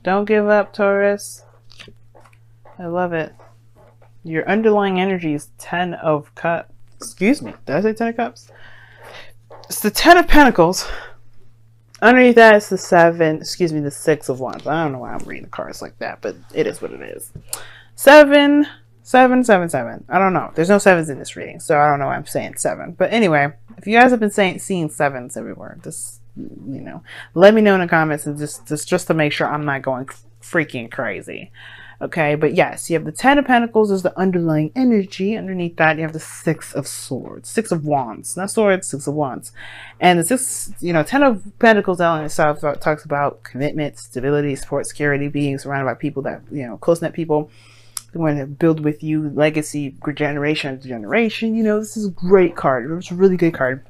Don't give up, Taurus. I love it. Your underlying energy is 10 of cups. Excuse me. Did I say 10 of cups? It's the 10 of pentacles. Underneath that is the 7. Excuse me, the 6 of wands. I don't know why I'm reading the cards like that, but it is what it is. 7, 7, 7, 7. I don't know. There's no 7s in this reading, so I don't know why I'm saying 7. But anyway, if you guys have been seeing 7s everywhere, just, you know, let me know in the comments, and just to make sure I'm not going freaking crazy. Okay, but yes, you have the 10 of pentacles as the underlying energy. Underneath that, you have the 6 of swords, 6 of wands, not swords, 6 of wands. And the 6, 10 of pentacles out in itself talks about commitment, stability, support, security, being surrounded by people that, close-knit people who want to build with you, legacy, generation to generation. This is a great card. It's a really good card.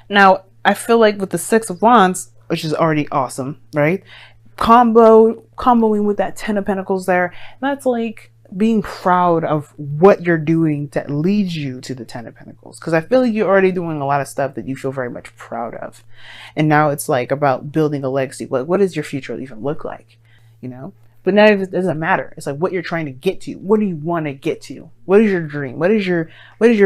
Now, I feel like with the 6 of wands, which is already awesome, right? Comboing with that 10 of pentacles there, that's like being proud of what you're doing that leads you to the 10 of pentacles, because I feel like you're already doing a lot of stuff that you feel very much proud of, and now it's like about building a legacy. What does your future even look like? But now it doesn't matter. It's like what you're trying to get to. What do you want to get to? What is your dream? What is your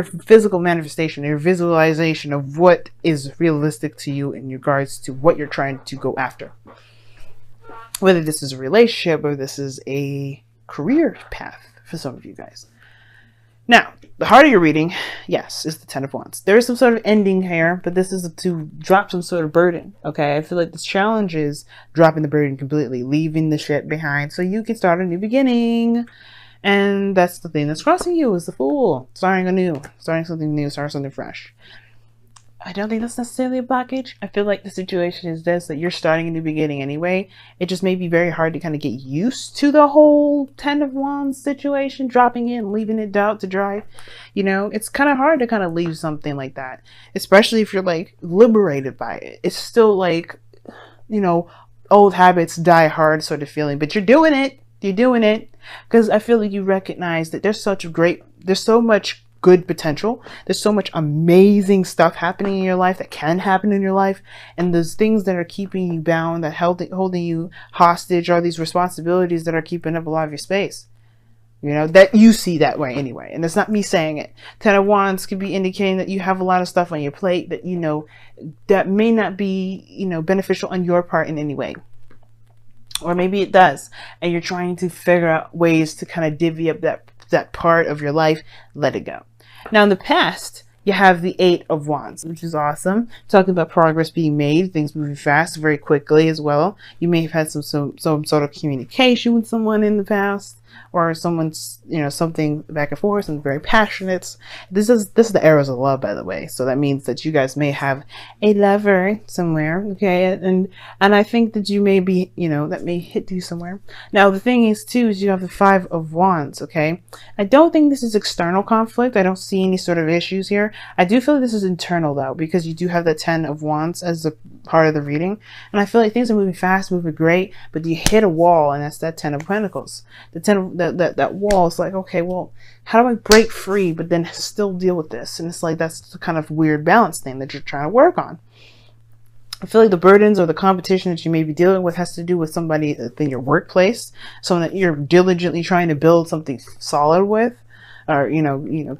physical manifestation, your visualization of what is realistic to you in regards to what you're trying to go after? Whether this is a relationship or this is a career path for some of you guys. Now, the heart of your reading, yes, is the 10 of wands. There is some sort of ending here, but this is to drop some sort of burden, okay? I feel like this challenge is dropping the burden completely, leaving the shit behind so you can start a new beginning. And that's the thing that's crossing you, is the Fool. Starting something new, starting something fresh. I don't think that's necessarily a blockage. I feel like the situation is this, that you're starting a new beginning anyway. It just may be very hard to kind of get used to the whole 10 of wands situation, dropping it, leaving it out to dry. It's kind of hard to kind of leave something like that, especially if you're like liberated by it. It's still like, old habits die hard sort of feeling, but you're doing it. You're doing it because I feel like you recognize that there's so much good potential. There's so much amazing stuff happening in your life that can happen in your life, and those things that are keeping you bound, that holding you hostage, are these responsibilities that are keeping up a lot of your space. That you see that way anyway, and it's not me saying it. 10 of wands could be indicating that you have a lot of stuff on your plate that that may not be beneficial on your part in any way. Or maybe it does, and you're trying to figure out ways to kind of divvy up that part of your life. Let it go. Now, in the past, you have the 8 of wands, which is awesome. Talking about progress being made, things moving fast, very quickly as well. You may have had some sort of communication with someone in the past, or someone's, something back and forth, and very passionate. This is the arrows of love, by the way. So that means that you guys may have a lover somewhere, okay? And I think that you may be, that may hit you somewhere. Now, the thing is, too, is you have the 5 of wands, okay? I don't think this is external conflict. I don't see any sort of issues here. I do feel like this is internal, though, because you do have the 10 of wands as the part of the reading. And I feel like things are moving fast, moving great, but you hit a wall, and that's that 10 of pentacles. The 10 of that wall is like, okay, well, how do I break free but then still deal with this? And it's like, that's the kind of weird balance thing that you're trying to work on. I feel like the burdens or the competition that you may be dealing with has to do with somebody in your workplace, someone that you're diligently trying to build something solid with, or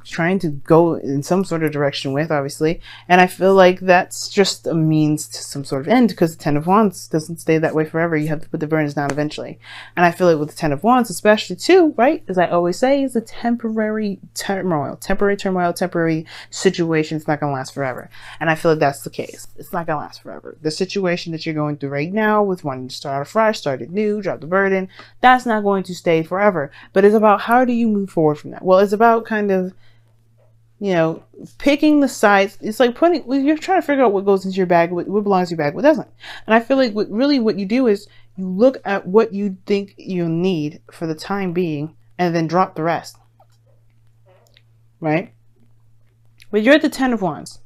trying to go in some sort of direction with, obviously. And I feel like that's just a means to some sort of end, because the 10 of wands doesn't stay that way forever. You have to put the burdens down eventually. And I feel like with the 10 of wands, especially too, right, as I always say, is a temporary turmoil, temporary situation. It's not going to last forever. And I feel like that's the case. It's not going to last forever. The situation that you're going through right now with wanting to start afresh, start anew, drop the burden, that's not going to stay forever. But it's about, how do you move forward from that? Well, it's about kind of, picking the sides. It's like you're trying to figure out what goes into your bag, what belongs to your bag, what doesn't. And I feel like what you do is you look at what you think you need for the time being and then drop the rest. Right? But you're at the 10 of wands.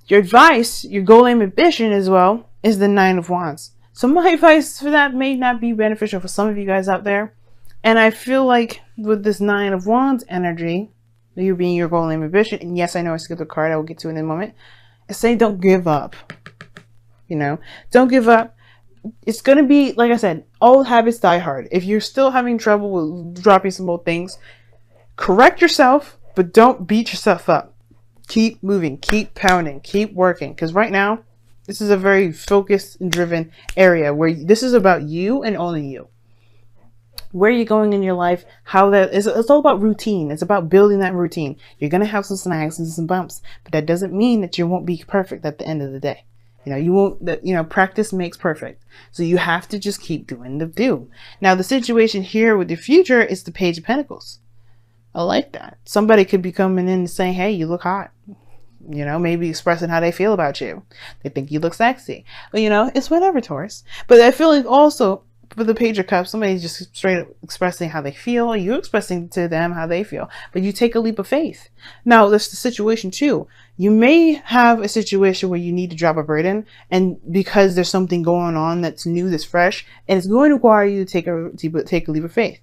Your advice, your goal, aim, ambition as well is the 9 of wands. So my advice for that may not be beneficial for some of you guys out there. And I feel like with this 9 of wands energy, you being your goal and ambition, and yes, I know I skipped a card, I will get to it in a moment, it's saying don't give up. Don't give up. it's going to be, like I said, old habits die hard. If you're still having trouble with dropping some old things, correct yourself, but don't beat yourself up. Keep moving, keep pounding, keep working. Because right now, this is a very focused and driven area where this is about you and only you. Where you're going in your life, how that is, it's all about routine. It's about building that routine. You're going to have some snags and some bumps, but that doesn't mean that you won't be perfect at the end of the day. You know, you won't, that, you know, practice makes perfect. So you have to just keep doing the do. Now, the situation here with the future is the Page of Pentacles. I like that. Somebody could be coming in and saying, hey, you look hot. You know, maybe expressing how they feel about you. They think you look sexy. But, you know, it's whatever, Taurus. But I feel like also, for the Page of Cups, somebody's just straight up expressing how they feel. You're expressing to them how they feel. But you take a leap of faith. Now, there's the situation too. You may have a situation where you need to drop a burden, and because there's something going on that's new, that's fresh, and it's going to require you to take a leap of faith.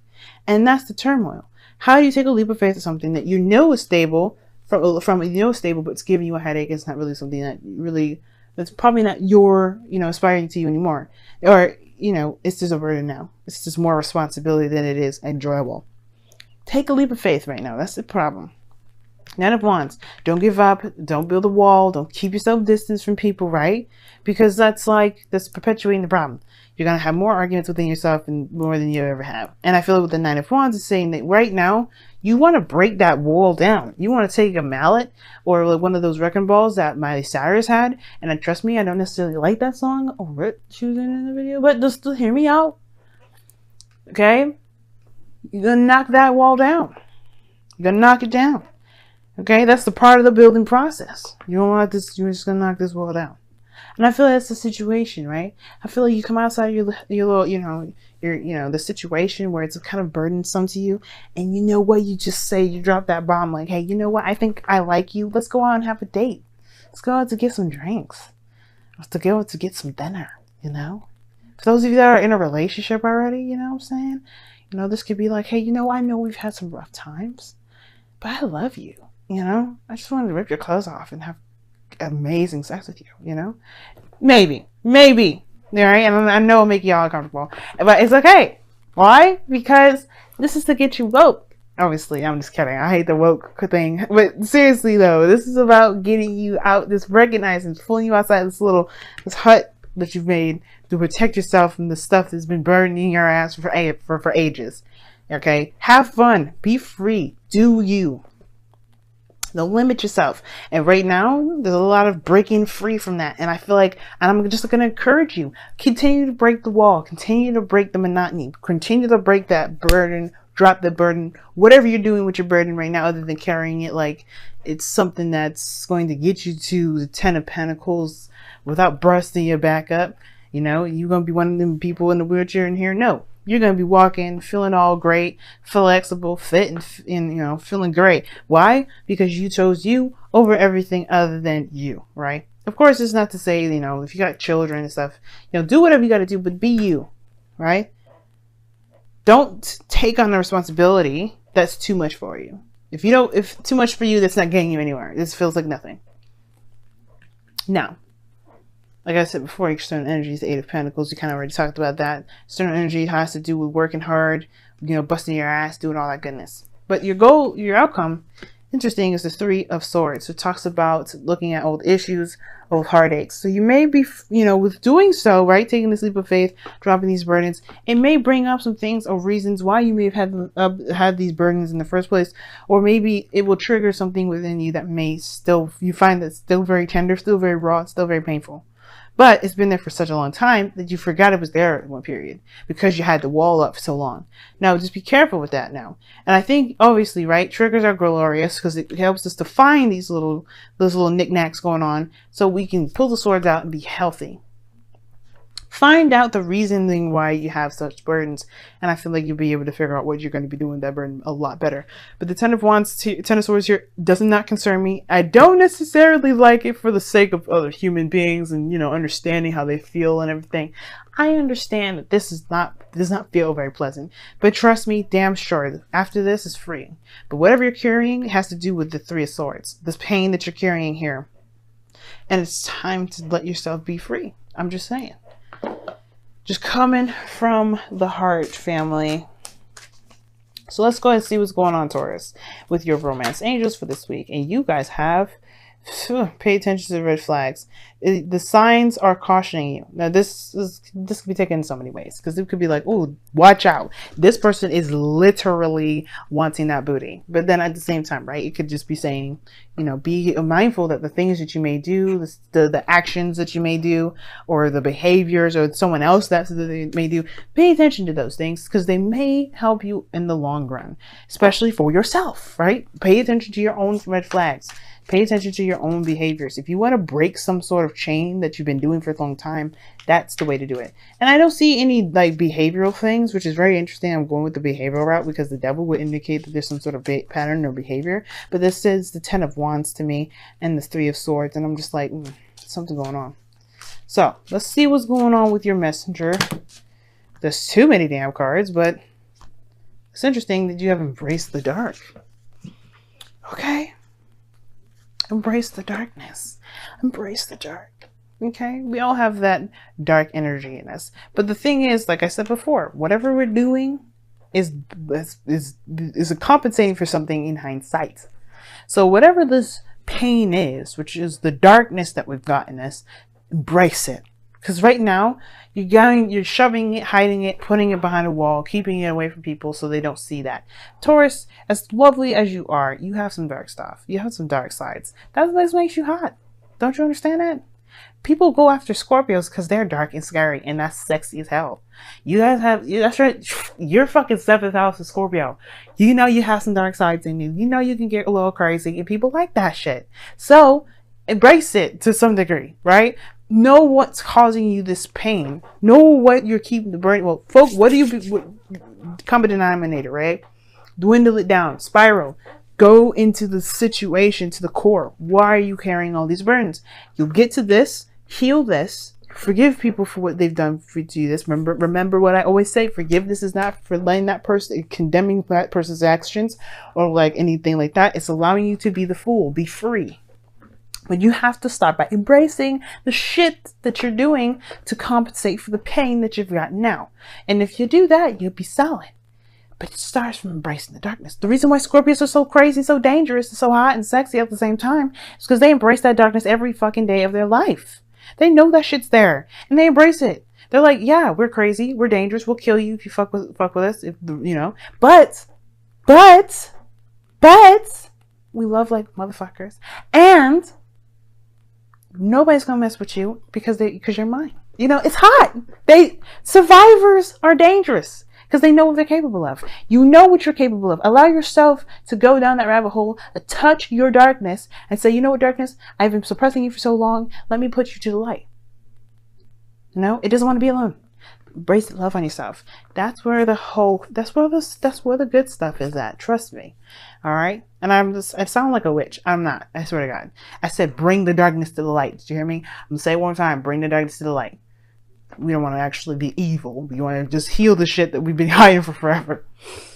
And that's the turmoil. How do you take a leap of faith to something that you know is stable, from you know is stable, but it's giving you a headache? It's not really something that really, that's probably not your, you know, aspiring to you anymore. Or, you know, it's just a burden now. It's just more responsibility than it is enjoyable. Take a leap of faith right now. That's the problem. Nine of Wands. Don't give up. Don't build a wall. Don't keep yourself distance from people, right? Because that's perpetuating the problem. You're going to have more arguments within yourself and more than you ever have. And I feel like with the Nine of Wands is saying that right now, you want to break that wall down. You want to take a mallet or like one of those wrecking balls that Miley Cyrus had. And trust me, I don't necessarily like that song or what she was in the video, but just hear me out. Okay? You're going to knock that wall down. You're going to knock it down. Okay? That's the part of the building process. You don't want this, you're just going to knock this wall down. And I feel like that's the situation, right? I feel like you come outside your little, you know, the situation where it's kind of burdensome to you. And you know what? You just say, you drop that bomb like, hey, you know what? I think I like you. Let's go out and have a date. Let's go out to get some drinks. Let's go out to get some dinner, you know? For those of you that are in a relationship already, you know what I'm saying? You know, this could be like, hey, you know, I know we've had some rough times, but I love you, you know? I just wanted to rip your clothes off and have amazing sex with you, you know? Maybe, all right? And I know it'll make y'all uncomfortable, but it's okay. Why? Because this is to get you woke. Obviously, I'm just kidding. I hate the woke thing, but seriously though, this is about getting you out, this recognizing, pulling you outside this hut that you've made to protect yourself from the stuff that's been burning your ass for ages. Okay? Have fun. Be free. Do you. Don't limit yourself. And right now, there's a lot of breaking free from that. And I feel like, and I'm just going to encourage you, continue to break the wall, continue to break the monotony, continue to break that burden, drop the burden, whatever you're doing with your burden right now, other than carrying it like it's something that's going to get you to the Ten of Pentacles without busting your back up. You know, you're going to be one of them people in the wheelchair in here. No. You're going to be walking, feeling all great, flexible, fit, and you know, feeling great. Why? Because you chose you over everything other than you, right? Of course, it's not to say, you know, if you got children and stuff, you know, do whatever you got to do, but be you, right? Don't take on the responsibility that's too much for you. If too much for you, that's not getting you anywhere. This feels like nothing. Now, like I said before, external energy is the Eight of Pentacles. We kind of already talked about that. External energy has to do with working hard, you know, busting your ass, doing all that goodness. But your goal, your outcome, interesting, is the Three of Swords. It talks about looking at old issues, old heartaches. So you may be, you know, with doing so, right, taking this leap of faith, dropping these burdens, it may bring up some things or reasons why you may have had these burdens in the first place. Or maybe it will trigger something within you that may still, you find that still very tender, still very raw, still very painful. But it's been there for such a long time that you forgot it was there at one period because you had the wall up for so long. Now, just be careful with that now. And I think, obviously, right, triggers are glorious because it helps us to find those little knickknacks going on so we can pull the swords out and be healthy. Find out the reasoning why you have such burdens, and I feel like you'll be able to figure out what you're going to be doing with that burden a lot better. But the Ten of Wands, Ten of Swords here does not concern me. I don't necessarily like it for the sake of other human beings and, you know, understanding how they feel and everything. I understand that this does not feel very pleasant, but trust me, damn sure, after this is free. But whatever you're carrying has to do with the Three of Swords, this pain that you're carrying here, and it's time to let yourself be free. I'm just saying. Just coming from the heart, family. So let's go ahead and see what's going on, Taurus, with your romance angels for this week. And you guys have pay attention to the red flags. The signs are cautioning you. Now this could be taken in so many ways, because it could be like, oh, watch out, this person is literally wanting that booty. But then at the same time, right, it could just be saying, you know, be mindful that the things that you may do, the actions that you may do, or the behaviors, or someone else that they may do, pay attention to those things, because they may help you in the long run, especially for yourself, right? Pay attention to your own red flags. Pay attention to your own behaviors. If you want to break some sort of chain that you've been doing for a long time, that's the way to do it. And I don't see any like behavioral things, which is very interesting. I'm going with the behavioral route because the devil would indicate that there's some sort of pattern or behavior. But this is the 10 of Wands to me and the 3 of Swords. And I'm just like, something going on. So let's see what's going on with your messenger. There's too many damn cards, but it's interesting that you have embraced the dark. Okay. Embrace the darkness. Embrace the dark. Okay? We all have that dark energy in us. But the thing is, like I said before, whatever we're doing is compensating for something in hindsight. So whatever this pain is, which is the darkness that we've got in us, embrace it. Because right now, you're shoving it, hiding it, putting it behind a wall, keeping it away from people so they don't see that. Taurus, as lovely as you are, you have some dark stuff. You have some dark sides. That's what makes you hot. Don't you understand that? People go after Scorpios because they're dark and scary, and that's sexy as hell. You guys have, that's right, your fucking 7th house is Scorpio. You know you have some dark sides in you. You know you can get a little crazy, and people like that shit. So, embrace it to some degree, right? Know what's causing you this pain. Know what you're keeping the burden. Well, folks, what do you common denominator, right? Dwindle it down. Spiral. Go into the situation, to the core. Why are you carrying all these burdens? You'll get to this, heal this, forgive people for what they've done for you. This remember what I always say. Forgiveness is not for letting that person, condemning that person's actions, or like anything like that. It's allowing you to be the fool, be free. But you have to start by embracing the shit that you're doing to compensate for the pain that you've got now. And if you do that, you'll be solid. But it starts from embracing the darkness. The reason why Scorpios are so crazy, so dangerous, and so hot and sexy at the same time is because they embrace that darkness every fucking day of their life. They know that shit's there, and they embrace it. They're like, yeah, we're crazy, we're dangerous, we'll kill you if you fuck with us, if you know. But we love like motherfuckers, and nobody's gonna mess with you because you're mine. You know, it's hot. Survivors are dangerous because they know what they're capable of. You know what you're capable of. Allow yourself to go down that rabbit hole, touch your darkness, and say, you know what, darkness, I've been suppressing you for so long. Let me put you to the light. You know, it doesn't want to be alone. Embrace love on yourself. That's where the good stuff is at. Trust me. All right. And I sound like a witch. I'm not. I swear to God. I said, bring the darkness to the light. Did you hear me? I'm gonna say it one time. Bring the darkness to the light. We don't want to actually be evil. We want to just heal the shit that we've been hiding for forever.